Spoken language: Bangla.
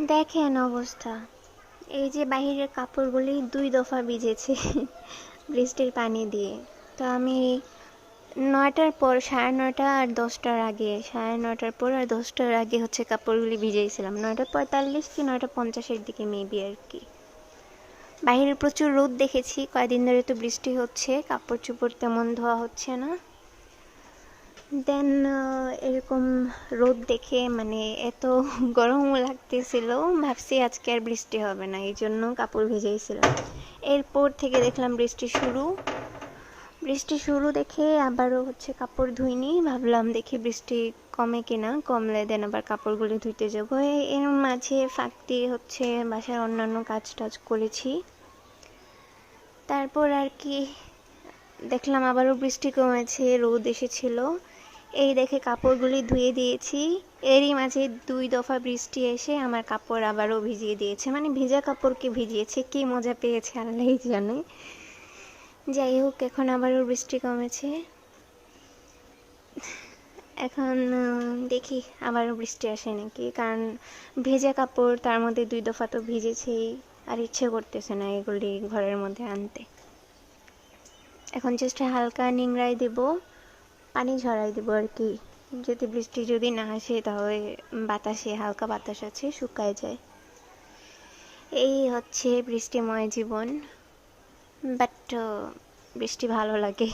দেখেন অবস্থা, এই যে বাহিরের কাপড়গুলি 2 দফা ভিজেছে বৃষ্টির পানি দিয়ে। তো আমি 9টার পর, 9:30 আর 10টার আগে, 9:30টার পর আর 10টার আগে হচ্ছে কাপড়গুলি ভিজেছিলাম, 9:45 কি 9:50-এর দিকে মেবি আর কি। বাইরে প্রচুর রোদ দেখেছি, কয়েকদিন ধরে তো বৃষ্টি হচ্ছে, কাপড় চোপড় তেমন ধোয়া হচ্ছে না। দেন এরকম রোদ দেখে মানে এত গরমও লাগতেছিল, ভাবছি আজকে আর বৃষ্টি হবে না, এই জন্য কাপড় ভিজেছিলাম। এরপর থেকে দেখলাম বৃষ্টি শুরু দেখে আবারও হচ্ছে কাপড় ধুইনি, ভাবলাম দেখি বৃষ্টি কমে কিনা, কমলে দেন আবার কাপড়গুলি ধুইতে যাবো। এর মাঝে ফাঁক দিয়ে হচ্ছে বাসার অন্যান্য কাজ টাজ করেছি। তারপর আর কি দেখলাম আবারও বৃষ্টি কমেছে, রোদ এসেছিল, এই দেখে কাপড়গুলি ধুয়ে দিয়েছি। এরই মাঝে 2 দফা বৃষ্টি এসে আমার কাপড় আবারও ভিজিয়ে দিয়েছে, মানে ভিজা কাপড়কে ভিজিয়েছে, কি মজা পেয়েছে আল্লাহই জানে। যাই হোক, এখন আবারও বৃষ্টি কমেছে, এখন দেখি আবারও বৃষ্টি আসে নাকি, কারণ ভেজা কাপড় তার মধ্যে 2 দফা তো ভিজেছেই, আর ইচ্ছে করতেছে না এগুলি ঘরের মধ্যে আনতে। এখন জাস্ট হালকা নিংড়াই দেব, পানি ঝরাই দেব আর কি, যদি বৃষ্টি যদি না আসে তাহলে বাতাসে, হালকা বাতাস আছে, শুকায় যায়। এই হচ্ছে বৃষ্টিময় জীবন, বাট বৃষ্টি ভালো লাগে।